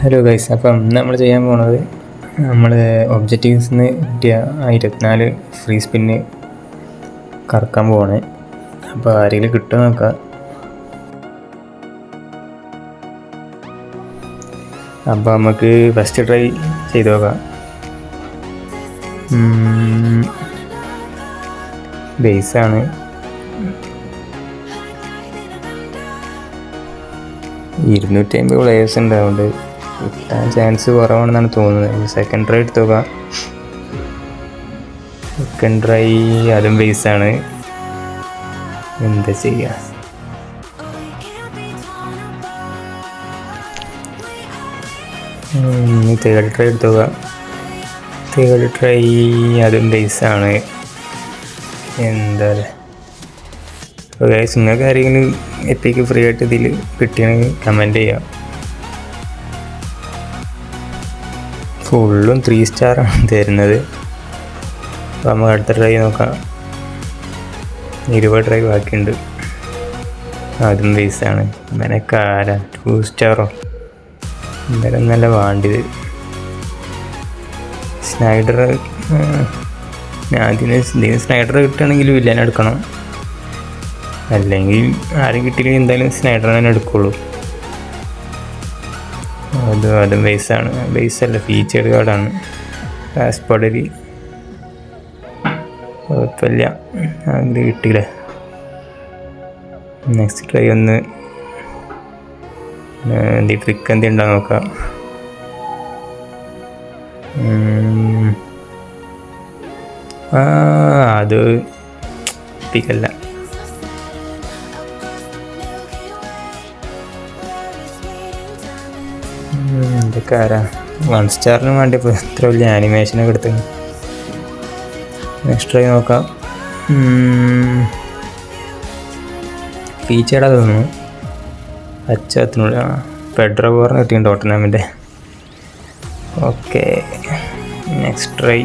Hello guys, അപ്പം നമ്മൾ ചെയ്യാൻ പോണത് നമ്മൾ ഒബ്ജക്റ്റീവ്സിൽ നിന്ന് കിട്ടിയ 24 ഫ്രീ സ്പിന്ന് കറക്കാൻ പോവാണ്. അപ്പോൾ ആരെങ്കിലും കിട്ടുമോ നോക്കാം. അപ്പോൾ നമുക്ക് ഫസ്റ്റ് ട്രൈ ചെയ്ത് നോക്കാം. ബേസാണ്. 250 പ്ലേയേഴ്സ് ഉണ്ട്, അതുകൊണ്ട് കിട്ടാൻ ചാൻസ് കുറവാണെന്നാണ് തോന്നുന്നത്. സെക്കൻഡ് ട്രൈ എടുത്ത് നോക്കാം. സെക്കൻഡ് ട്രൈ അതും ബേസാണ്. എന്താ ചെയ്യുക? തേർഡ് ട്രൈ എടുത്ത് നോക്കാം. തേർഡ് ട്രൈ അതും ബേസാണ്. എന്താ അപ്പോൾ ഗൈസ്, നിങ്ങൾക്ക് ആരെങ്കിലും എപ്പിക്ക് ഫ്രീ ആയിട്ട് ഇതിൽ കിട്ടിയാണെങ്കിൽ കമൻറ്റ് ചെയ്യാം. ഫുള്ളും 3 സ്റ്റാറാണ് തരുന്നത്. അപ്പോൾ നമുക്ക് അടുത്ത ട്രൈ നോക്കാം. 20 ട്രൈ ബാക്കിയുണ്ട്. അതും ബേസാണ്. മെനക്കാര 2 സ്റ്റാറോ എന്തായാലും നല്ല വേണ്ടിയത്. സ്നൈഡർ ഇതിന് സ്നൈഡർ കിട്ടുകയാണെങ്കിൽ വില്ലനെ എടുക്കണം, അല്ലെങ്കിൽ ആരും കിട്ടിയില്ലെങ്കിൽ എന്തായാലും സ്നൈഡർ തന്നെ എടുക്കുള്ളൂ. അതും ബേസാണ്. ബേസല്ല, ഫീച്ചേർഡ് കാർഡാണ്. പാസ്പോർട്ടിൽ കുഴപ്പമില്ല, അത് കിട്ടിയില്ല. നെക്സ്റ്റ് ട്രൈ ഒന്ന് ട്രിക്ക് എന്തെങ്കിലും ഉണ്ടോ നോക്കാം. അത് എത്തിക്കല്ല. എന്തൊക്കെ ആരാ 1 സ്റ്റാറിന് വേണ്ടി ഇപ്പോൾ എത്ര വലിയ ആനിമേഷനൊക്കെ എടുത്ത്. നെക്സ്റ്റ് ട്രൈ നോക്കാം. ഫീച്ചേർഡാ തോന്നുന്നു. അച്ചത്തിനുള്ള പെഡ്രോ പോറിന് കിട്ടിയും ടോട്ടനാമിൻ്റെ. Okay, next try.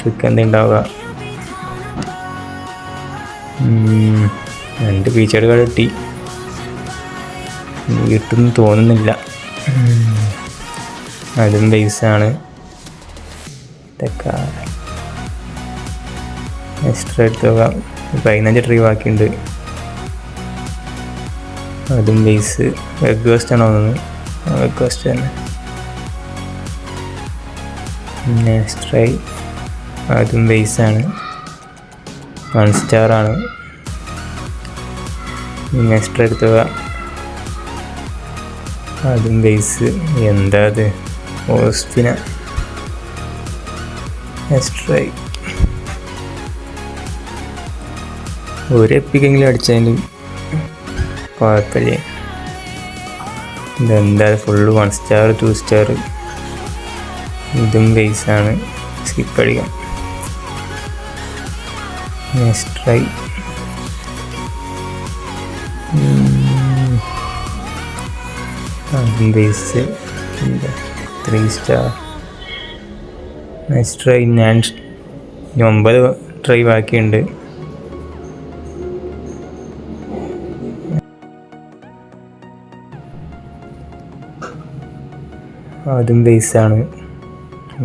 ട്രിക്ക് എന്തെങ്കിലും ഉണ്ടാവുക. 2 ഫീച്ചേർഡ് കാർഡ് കിട്ടി. കിട്ടുമെന്ന് തോന്നുന്നില്ല. അതും ബേസാണ്. ഇതൊക്കെ എക്സ്ട്രാ എടുത്ത് നോക്കാം. 15 ട്രീ ബാക്കിയുണ്ട്. അതും ബേസ്. വെഗ് വേസ്റ്റ് ആണോ തോന്നുന്നത്. വെഗ് വേസ്റ്റ് തന്നെ. നെക്സ്റ്റ് ട്രൈ അതും ബേസാണ്. 1 സ്റ്റാറാണ്. നെക്സ്റ്റ് എടുത്ത് നോക്കാം. അതും ബേസ്. എന്താ അത്? ഓസ്പിന. Next try. ഒരു എപ്പിക്കെങ്കിലും അടിച്ചതിന് കുഴപ്പമില്ല. ഇതെന്താ ഫുള്ള് 1 സ്റ്റാർ 2 സ്റ്റാർ. ഇതും ബേസാണ്. സ്കിപ്പ് അടിക്കാം. Next try. അതും ബേസ്. 3 സ്റ്റാർ. Next try. ഞാൻ 9 ട്രൈ ബാക്കിയുണ്ട്. അതും ബേസാണ്.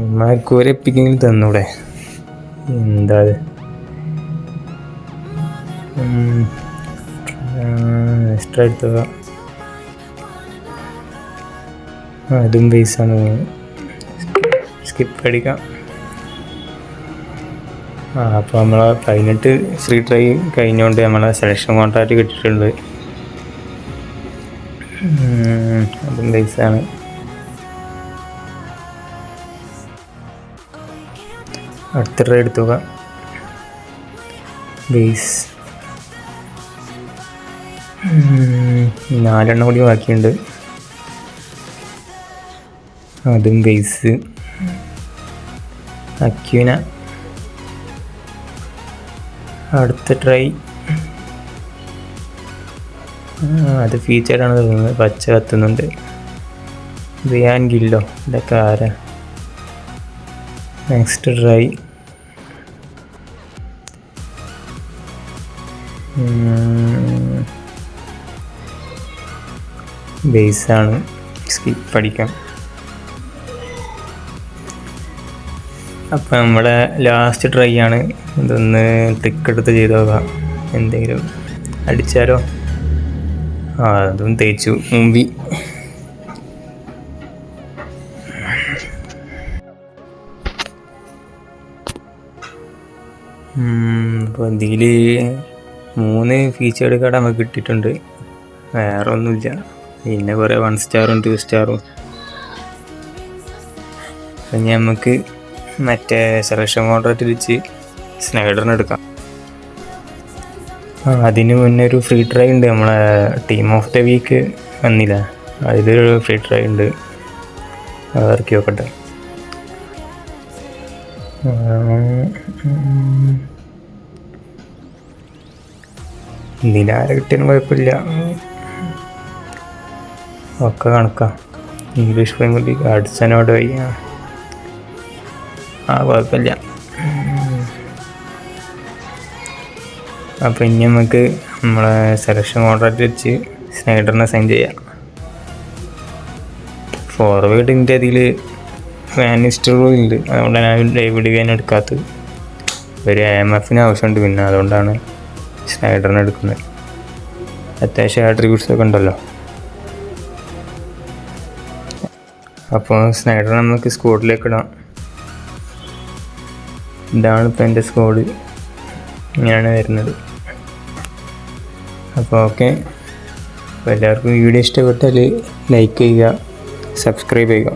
അമ്മക്ക് ഒരു എപ്പിക്കെങ്കിലും തന്നൂടെ. എന്താ എക്സ്ട്രാ എടുത്തുക. അതും ബേസാണ്. സ്കിപ്പ് അടിക്കാം. അപ്പോൾ നമ്മളെ 18 ഫ്രീ ട്രൈ കഴിഞ്ഞുകൊണ്ട് നമ്മളെ സെലക്ഷൻ കോൺട്രാക്റ്റ് കിട്ടിയിട്ടുണ്ട്. അതും ബേസാണ്. അടുത്ത ട്രൈ എടുത്തുക. ബേസ്. 4 കൂടി ബാക്കിയുണ്ട്. അതും ബേസ്. അക്യൂന. അടുത്ത ട്രൈ. അത് ഫീച്ചറാണ് തോന്നുന്നത്. പച്ച കത്തുന്നുണ്ട്. റിയാൻ ഗില്ലോ. ഇതൊക്കെ ആരാ? Next try. ബേസാണ്, പഠിക്കാം. അപ്പം നമ്മുടെ ലാസ്റ്റ് ട്രൈ ആണ്. ഇതൊന്ന് ട്രിക്ക് എടുത്ത് ചെയ്ത് നോക്കാം. എന്തെങ്കിലും അടിച്ചാലോ? അതും തേച്ചു മുമ്പി. അപ്പോൾ ഇതിൽ 3 ഫീച്ചേർഡ് കാർഡ് നമുക്ക് കിട്ടിയിട്ടുണ്ട്. വേറെ ഒന്നുമില്ല. പിന്നെ കുറേ 1 സ്റ്റാറും 2 സ്റ്റാറും. അപ്പം നമുക്ക് മറ്റേ സെലക്ഷൻ കോൺട്രാക്റ്റ് വെച്ച് സ്നൈഡറിന് എടുക്കാം. അതിന് മുന്നേ ഒരു ഫ്രീ ട്രൈ ഉണ്ട്. നമ്മളെ ടീം ഓഫ് ദ വീക്ക് വന്നില്ല, അതിലൊരു ഫ്രീ ട്രൈ ഉണ്ട്. അത് ഇറക്കി നോക്കട്ടെ. ഇതിലാരെ കിട്ടിയാലും കുഴപ്പമില്ല, ഒക്കെ കണക്കാം. ഇംഗ്ലീഷ് പ്രീമിയർ ലീഗ് അഡ്സനോട് വയ്യ, കുഴപ്പമില്ല. അപ്പോൾ ഇനി നമുക്ക് നമ്മളെ സെലക്ഷൻ കോൺട്രാക്റ്റ് വെച്ച് സ്നൈഡറിനെ സൈൻ ചെയ്യാം. ഫോർവേഡിൻ്റെ അതിൽ വാനിസ്റ്ററുണ്ട്, അതുകൊണ്ടാണ് ഞാൻ ഡേവിഡ് വിയൻ എടുക്കാത്തത്. ഒരു AMFന് ആവശ്യമുണ്ട്, പിന്നെ അതുകൊണ്ടാണ് സ്നൈഡറിനെ എടുക്കുന്നത്. അത്യാവശ്യം ആട്രിബ്യൂട്ട്സ് ഒക്കെ ഉണ്ടല്ലോ. അപ്പോൾ സ്നൈഡർ നമുക്ക് സ്ക്വാഡിലേക്ക് ഇടാം. ഇതാണ് ഇപ്പോൾ എൻ്റെ സ്ക്വാഡ്, ഇങ്ങനെയാണ് വരുന്നത്. അപ്പോൾ ഓക്കെ, അപ്പോൾ എല്ലാവർക്കും വീഡിയോ ഇഷ്ടപ്പെട്ടാൽ ലൈക്ക് ചെയ്യുക, സബ്സ്ക്രൈബ് ചെയ്യുക.